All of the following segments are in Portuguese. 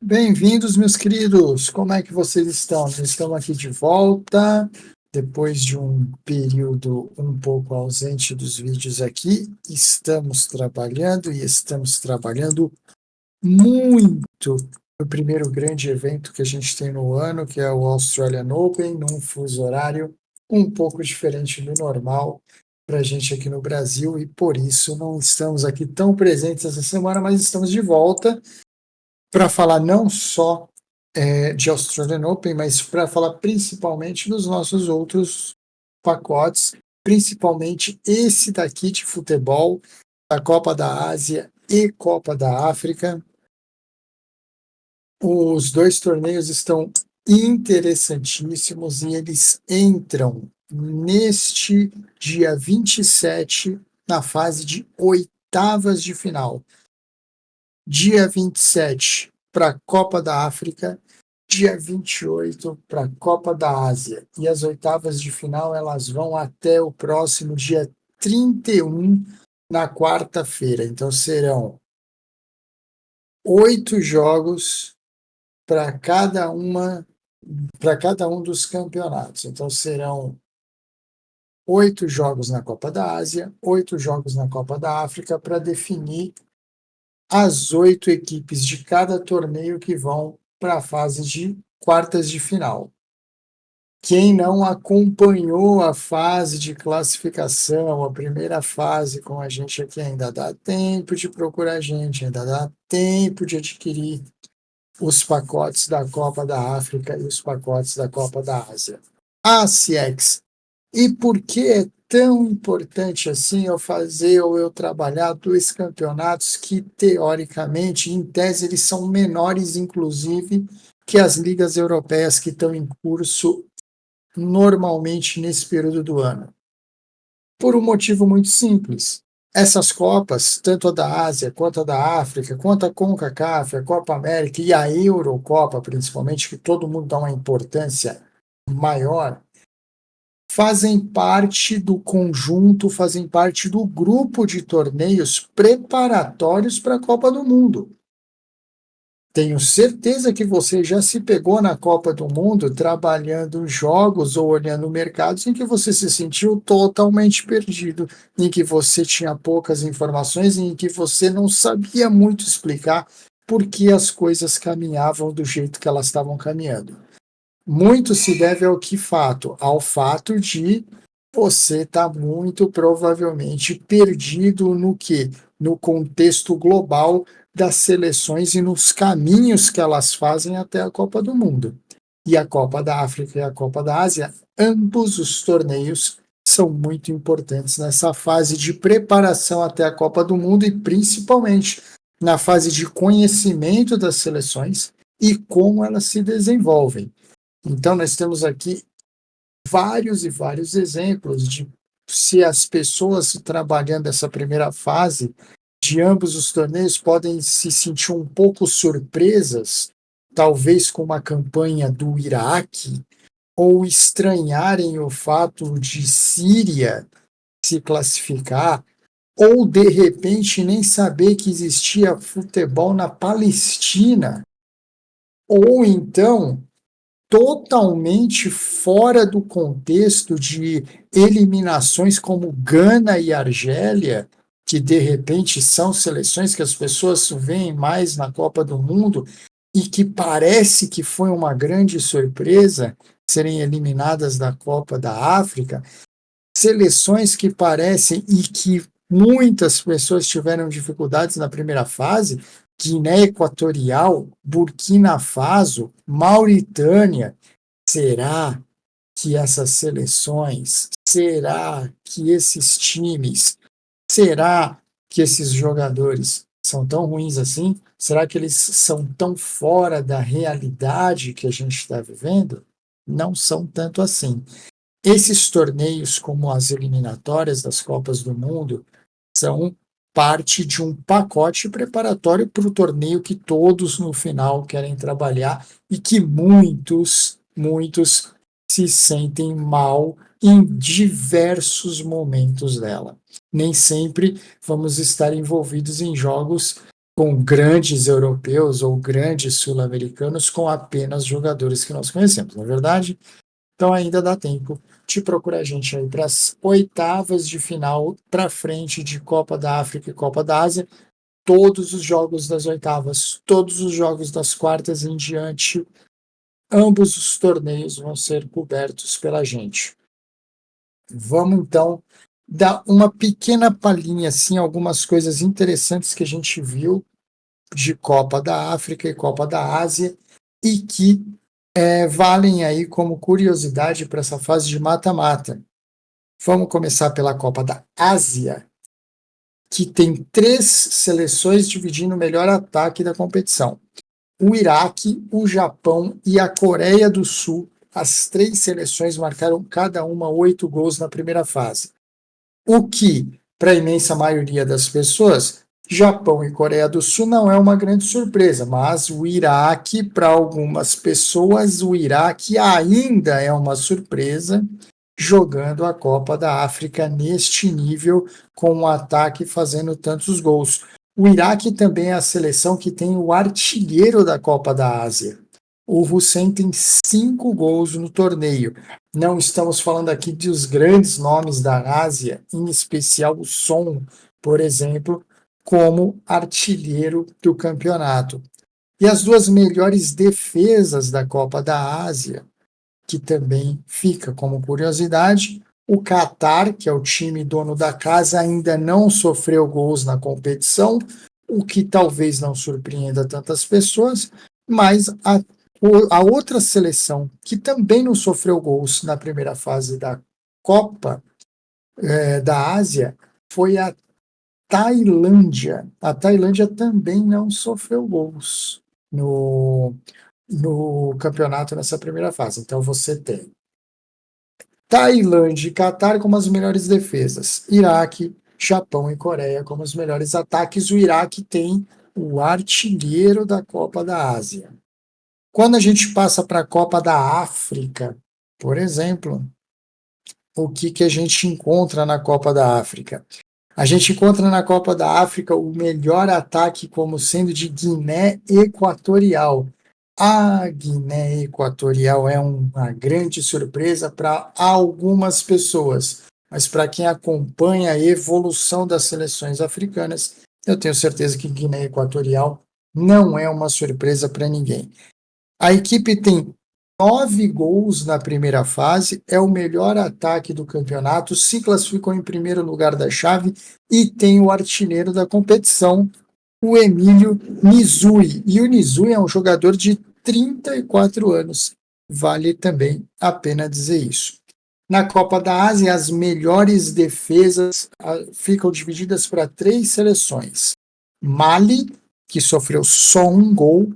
Bem-vindos, meus queridos. Como é que vocês estão? Nós estamos aqui de volta, depois de um período um pouco ausente dos vídeos aqui. Estamos trabalhando e estamos trabalhando muito no primeiro grande evento que a gente tem no ano, que é o Australian Open, num fuso horário um pouco diferente do normal para a gente aqui no Brasil, e por isso não estamos aqui tão presentes essa semana, mas estamos de volta para falar não só de Australian Open, mas para falar principalmente dos nossos outros pacotes, principalmente esse daqui de futebol, da Copa da Ásia e Copa da África. Os dois torneios estão interessantíssimos e eles entram neste dia 27 na fase de oitavas de final. Dia 27 para a Copa da África, dia 28 para a Copa da Ásia. E as oitavas de final elas vão até o próximo dia 31, na quarta-feira. Então serão 8 jogos para cada um dos campeonatos. Então serão 8 jogos na Copa da Ásia, 8 jogos na Copa da África, para definir as 8 equipes de cada torneio que vão para a fase de quartas de final. Quem não acompanhou a fase de classificação, a primeira fase com a gente aqui, ainda dá tempo de procurar a gente, ainda dá tempo de adquirir os pacotes da Copa da África e os pacotes da Copa da Ásia. CX. E por que é tão importante assim eu fazer ou eu trabalhar 2 campeonatos que, teoricamente, em tese, eles são menores, inclusive, que as ligas europeias que estão em curso normalmente nesse período do ano? Por um motivo muito simples. Essas Copas, tanto a da Ásia, quanto a da África, quanto a CONCACAF, a Copa América e a Eurocopa, principalmente, que todo mundo dá uma importância maior, fazem parte do conjunto, fazem parte do grupo de torneios preparatórios para a Copa do Mundo. Tenho certeza que você já se pegou na Copa do Mundo trabalhando jogos ou olhando mercados em que você se sentiu totalmente perdido, em que você tinha poucas informações, em que você não sabia muito explicar por que as coisas caminhavam do jeito que elas estavam caminhando. Muito se deve ao que fato? Ao fato de você estar muito provavelmente perdido no quê? No contexto global das seleções e nos caminhos que elas fazem até a Copa do Mundo. E a Copa da África e a Copa da Ásia, ambos os torneios são muito importantes nessa fase de preparação até a Copa do Mundo e principalmente na fase de conhecimento das seleções e como elas se desenvolvem. Então, nós temos aqui vários e vários exemplos de se as pessoas trabalhando essa primeira fase de ambos os torneios podem se sentir um pouco surpresas, talvez com uma campanha do Iraque, ou estranharem o fato de Síria se classificar, ou de repente nem saber que existia futebol na Palestina, ou então totalmente fora do contexto de eliminações como Gana e Argélia, que de repente são seleções que as pessoas veem mais na Copa do Mundo e que parece que foi uma grande surpresa serem eliminadas da Copa da África, seleções que parecem e que muitas pessoas tiveram dificuldades na primeira fase, Guiné Equatorial, Burkina Faso, Mauritânia. Será que essas seleções, será que esses times, será que esses jogadores são tão ruins assim? Será que eles são tão fora da realidade que a gente está vivendo? Não são tanto assim. Esses torneios, como as eliminatórias das Copas do Mundo, são parte de um pacote preparatório para o torneio que todos no final querem trabalhar e que muitos se sentem mal em diversos momentos dela. Nem sempre vamos estar envolvidos em jogos com grandes europeus ou grandes sul-americanos com apenas jogadores que nós conhecemos, não é verdade? Então ainda dá tempo de procurar a gente aí para as oitavas de final para frente de Copa da África e Copa da Ásia. Todos os jogos das oitavas, todos os jogos das quartas em diante, ambos os torneios vão ser cobertos pela gente. Vamos então dar uma pequena palhinha, assim, algumas coisas interessantes que a gente viu de Copa da África e Copa da Ásia e que valem aí como curiosidade para essa fase de mata-mata. Vamos começar pela Copa da Ásia, que tem 3 seleções dividindo o melhor ataque da competição. O Iraque, o Japão e a Coreia do Sul, as 3 seleções marcaram cada uma 8 gols na primeira fase. O que, para a imensa maioria das pessoas, Japão e Coreia do Sul não é uma grande surpresa, mas o Iraque, para algumas pessoas, o Iraque ainda é uma surpresa, jogando a Copa da África neste nível, com um ataque fazendo tantos gols. O Iraque também é a seleção que tem o artilheiro da Copa da Ásia. O Hussein tem 5 gols no torneio. Não estamos falando aqui dos grandes nomes da Ásia, em especial o Son, por exemplo, como artilheiro do campeonato. E as 2 melhores defesas da Copa da Ásia, que também fica como curiosidade, o Catar, que é o time dono da casa, ainda não sofreu gols na competição, o que talvez não surpreenda tantas pessoas, mas a outra seleção que também não sofreu gols na primeira fase da Copa da Ásia foi a Tailândia. A Tailândia também não sofreu gols no campeonato nessa primeira fase. Então você tem Tailândia e Catar como as melhores defesas, Iraque, Japão e Coreia como os melhores ataques. O Iraque tem o artilheiro da Copa da Ásia. Quando a gente passa para a Copa da África, por exemplo, o que a gente encontra na Copa da África? A gente encontra na Copa da África o melhor ataque como sendo de Guiné Equatorial. A Guiné Equatorial é uma grande surpresa para algumas pessoas, mas para quem acompanha a evolução das seleções africanas, eu tenho certeza que Guiné Equatorial não é uma surpresa para ninguém. A equipe tem 9 gols na primeira fase, é o melhor ataque do campeonato, se classificou em primeiro lugar da chave e tem o artilheiro da competição, o Emílio Nizui. E o Nizui é um jogador de 34 anos, vale também a pena dizer isso. Na Copa da Ásia, as melhores defesas ficam divididas para 3 seleções. Mali, que sofreu só um gol,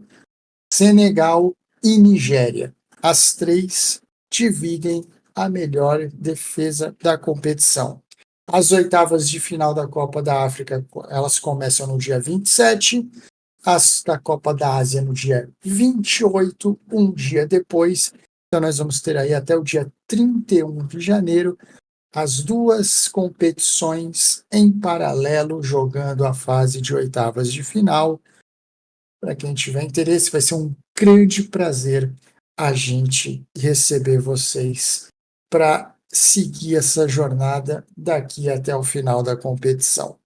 Senegal e Nigéria. As 3 dividem a melhor defesa da competição. As oitavas de final da Copa da África, elas começam no dia 27, as da Copa da Ásia no dia 28, um dia depois. Então nós vamos ter aí até o dia 31 de janeiro as 2 competições em paralelo, jogando a fase de oitavas de final. Para quem tiver interesse, vai ser um grande prazer a gente receber vocês para seguir essa jornada daqui até o final da competição.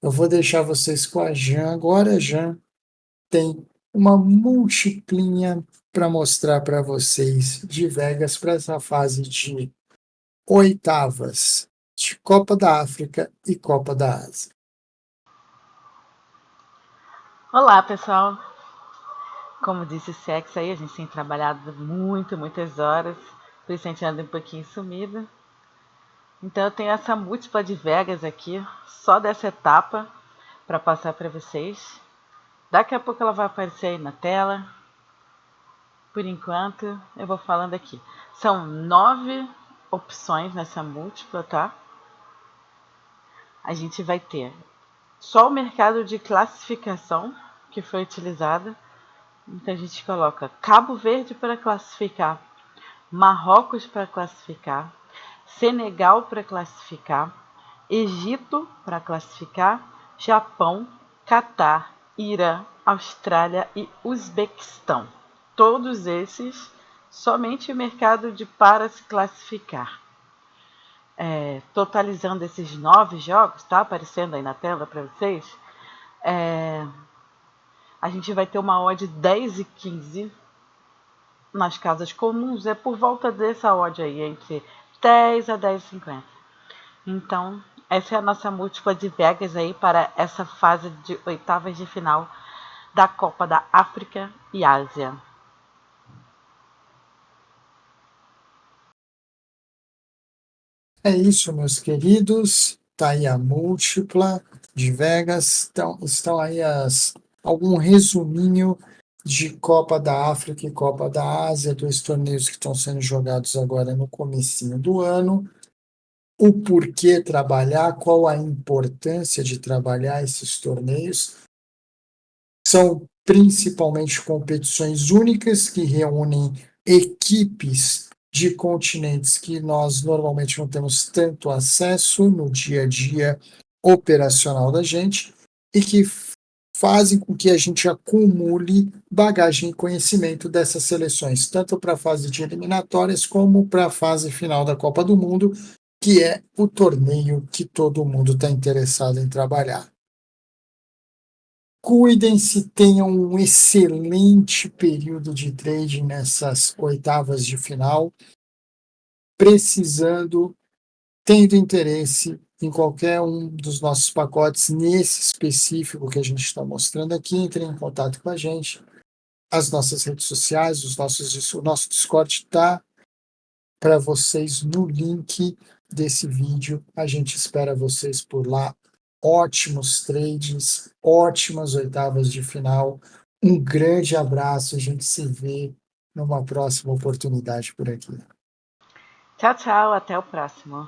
Eu vou deixar vocês com a Jan agora. A Jan tem uma multiplinha para mostrar para vocês de Vegas para essa fase de oitavas de Copa da África e Copa da Ásia. Olá, pessoal! Como disse o Sex aí, a gente tem trabalhado muitas horas, por isso a gente anda um pouquinho sumida. Então eu tenho essa múltipla de Vegas aqui, só dessa etapa, para passar para vocês. Daqui a pouco ela vai aparecer aí na tela. Por enquanto, eu vou falando aqui. São 9 opções nessa múltipla, tá? A gente vai ter só o mercado de classificação que foi utilizado. Então a gente coloca Cabo Verde para classificar, Marrocos para classificar, Senegal para classificar, Egito para classificar, Japão, Catar Irã, Austrália e Uzbequistão. Todos esses somente o mercado de para se classificar. Totalizando esses 9 jogos, tá aparecendo aí na tela para vocês, a gente vai ter uma odd 10 e 15 nas casas comuns, é por volta dessa odd aí, entre 10 a 10,50. Então, essa é a nossa múltipla de Vegas aí para essa fase de oitavas de final da Copa da África e Ásia. É isso, meus queridos. Tá aí a múltipla de Vegas. Então, estão aí algum resuminho de Copa da África e Copa da Ásia, dois torneios que estão sendo jogados agora no comecinho do ano. O porquê trabalhar, qual a importância de trabalhar esses torneios. São principalmente competições únicas que reúnem equipes de continentes que nós normalmente não temos tanto acesso no dia a dia operacional da gente e que fazem com que a gente acumule bagagem e conhecimento dessas seleções, tanto para a fase de eliminatórias como para a fase final da Copa do Mundo, que é o torneio que todo mundo está interessado em trabalhar. Cuidem-se, tenham um excelente período de trading nessas oitavas de final. Precisando, tendo interesse em qualquer um dos nossos pacotes, nesse específico que a gente está mostrando aqui, entrem em contato com a gente. As nossas redes sociais, o nosso Discord está para vocês no link desse vídeo. A gente espera vocês por lá. Ótimos trades, ótimas oitavas de final. Um grande abraço. A gente se vê numa próxima oportunidade por aqui. Tchau, tchau. Até o próximo.